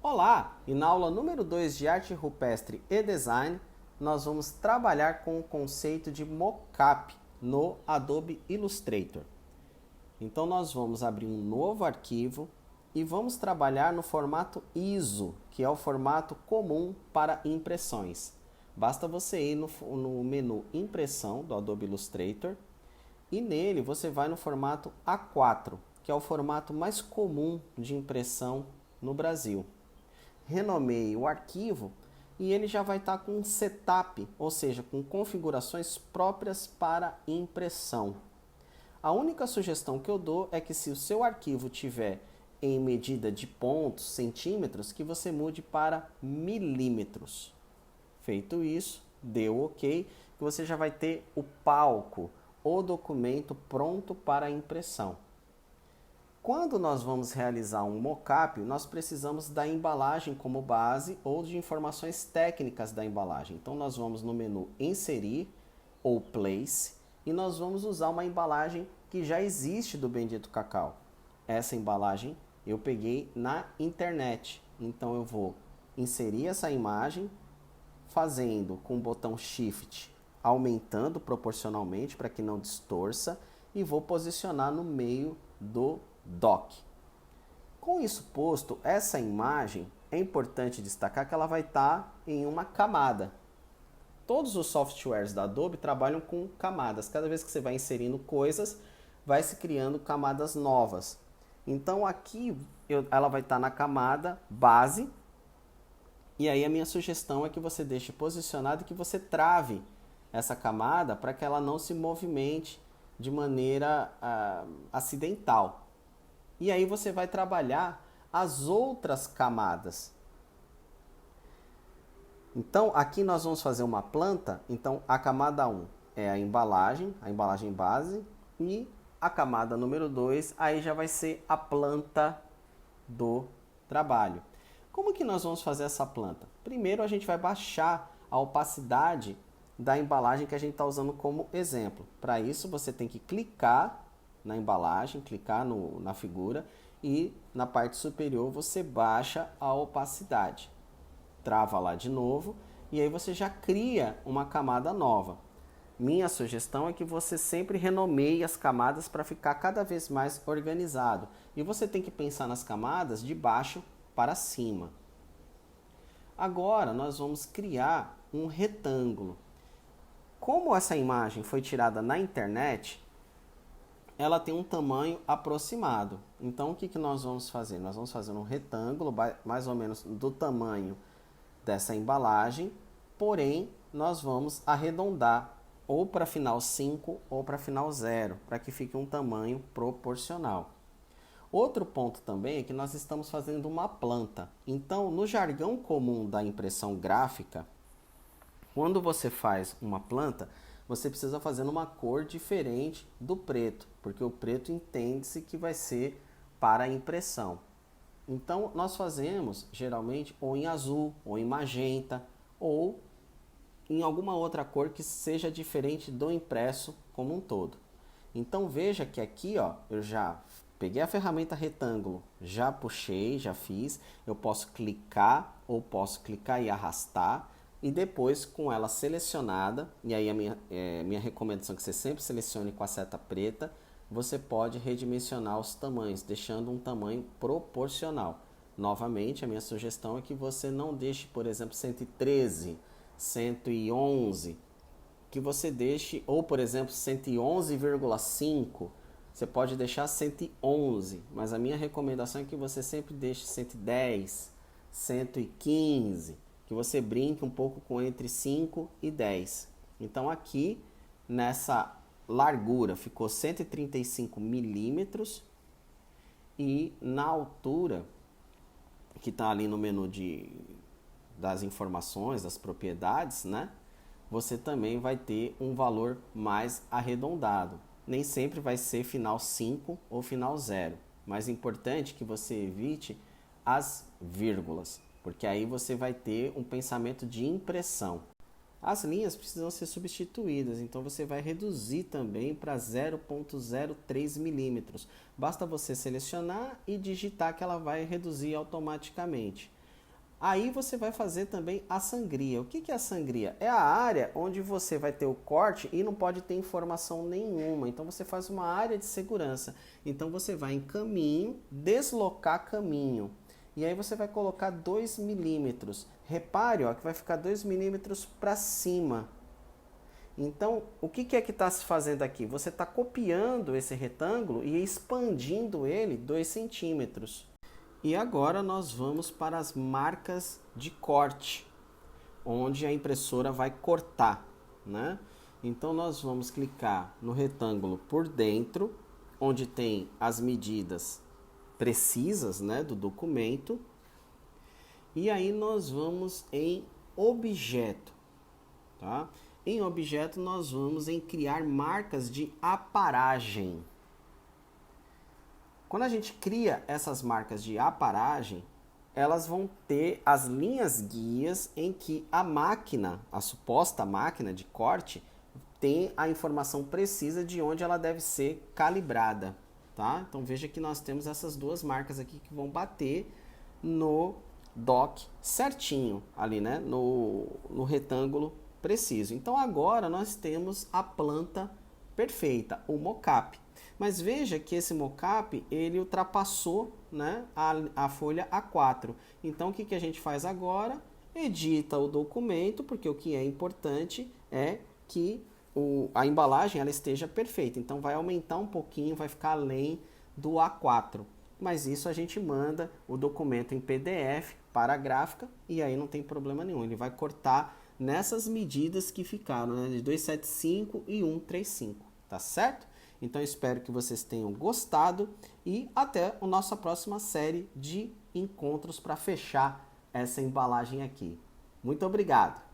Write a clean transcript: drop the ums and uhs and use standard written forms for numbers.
Olá! E na aula número 2 de Arte Rupestre e Design, nós vamos trabalhar com o conceito de mockup no Adobe Illustrator. Então nós vamos abrir um novo arquivo e vamos trabalhar no formato ISO, que é o formato comum para impressões. Basta você ir no menu Impressão do Adobe Illustrator e nele você vai no formato A4, que é o formato mais comum de impressão no Brasil. Renomeie o arquivo e ele já vai estar com um setup, ou seja, com configurações próprias para impressão. A única sugestão que eu dou é que se o seu arquivo tiver em medida de pontos, centímetros, que você mude para milímetros. Feito isso, dê o OK, que você já vai ter o palco, o documento pronto para a impressão. Quando nós vamos realizar um mockup, nós precisamos da embalagem como base ou de informações técnicas da embalagem. Então nós vamos no menu Inserir ou Place e nós vamos usar uma embalagem que já existe do Bendito Cacau. Essa embalagem eu peguei na internet. Então eu vou inserir essa imagem fazendo com o botão Shift aumentando proporcionalmente para que não distorça e vou posicionar no meio do dock. Com isso posto, essa imagem é importante destacar que ela vai estar em uma camada. Todos os softwares da Adobe trabalham com camadas. Cada vez que você vai inserindo coisas, vai se criando camadas novas. Então aqui ela vai estar na camada base. E aí a minha sugestão é que você deixe posicionado e que você trave essa camada para que ela não se movimente de maneira acidental. E aí você vai trabalhar as outras camadas. Então, aqui nós vamos fazer uma planta. Então, a camada 1 é a embalagem base. E a camada número 2, aí já vai ser a planta do trabalho. Como que nós vamos fazer essa planta? Primeiro, a gente vai baixar a opacidade da embalagem que a gente está usando como exemplo. Para isso, você tem que clicar na embalagem, clicar na figura e na parte superior você baixa a opacidade. Trava lá de novo e aí você já cria uma camada nova. Minha sugestão é que você sempre renomeie as camadas para ficar cada vez mais organizado. E você tem que pensar nas camadas de baixo para cima. Agora nós vamos criar um retângulo. Como essa imagem foi tirada na internet, ela tem um tamanho aproximado. Então, o que nós vamos fazer? Nós vamos fazer um retângulo, mais ou menos do tamanho dessa embalagem, porém, nós vamos arredondar ou para final 5 ou para final 0, para que fique um tamanho proporcional. Outro ponto também é que nós estamos fazendo uma planta. Então, no jargão comum da impressão gráfica, quando você faz uma planta, você precisa fazer uma cor diferente do preto, porque o preto entende-se que vai ser para a impressão. Então, nós fazemos geralmente ou em azul, ou em magenta, ou em alguma outra cor que seja diferente do impresso como um todo. Então, veja que aqui eu já peguei a ferramenta retângulo, já puxei, já fiz, eu posso clicar ou posso clicar e arrastar, e depois com ela selecionada, e aí a minha recomendação é que você sempre selecione com a seta preta, você pode redimensionar os tamanhos, deixando um tamanho proporcional. Novamente, a minha sugestão é que você não deixe, por exemplo, 113, 111, que você deixe, ou por exemplo, 111,5, você pode deixar 111, mas a minha recomendação é que você sempre deixe 110, 115, que você brinque um pouco com entre 5 e 10. Então aqui, nessa largura, ficou 135 milímetros e na altura, que está ali no menu das informações, das propriedades, né? Você também vai ter um valor mais arredondado. Nem sempre vai ser final 5 ou final 0, mas é importante que você evite as vírgulas, porque aí você vai ter um pensamento de impressão. As linhas precisam ser substituídas, então você vai reduzir também para 0,03 milímetros. Basta você selecionar e digitar que ela vai reduzir automaticamente. Aí você vai fazer também a sangria. O que é a sangria? É a área onde você vai ter o corte e não pode ter informação nenhuma. Então você faz uma área de segurança. Então você vai em caminho, deslocar caminho. E aí você vai colocar 2 milímetros. Repare, ó, que vai ficar 2 milímetros para cima. Então, o que é que está se fazendo aqui? Você está copiando esse retângulo e expandindo ele 2 centímetros. E agora nós vamos para as marcas de corte, onde a impressora vai cortar, né? Então nós vamos clicar no retângulo por dentro, onde tem as medidas precisas, né, do documento. E aí nós vamos em objeto, tá? Em objeto nós vamos em criar marcas de aparagem. Quando a gente cria essas marcas de aparagem, elas vão ter as linhas guias em que a máquina, a suposta máquina de corte, tem a informação precisa de onde ela deve ser calibrada, tá? Então veja que nós temos essas duas marcas aqui que vão bater no dock certinho, ali, né? No retângulo preciso. Então agora nós temos a planta perfeita, o mockup. Mas veja que esse mockup, ele ultrapassou, né, a folha A4. Então, o que a gente faz agora? Edita o documento, porque o que é importante é que a embalagem ela esteja perfeita. Então, vai aumentar um pouquinho, vai ficar além do A4. Mas isso a gente manda o documento em PDF para a gráfica e aí não tem problema nenhum. Ele vai cortar nessas medidas que ficaram, né, de 275 e 135, tá certo? Então, espero que vocês tenham gostado e até a nossa próxima série de encontros para fechar essa embalagem aqui. Muito obrigado!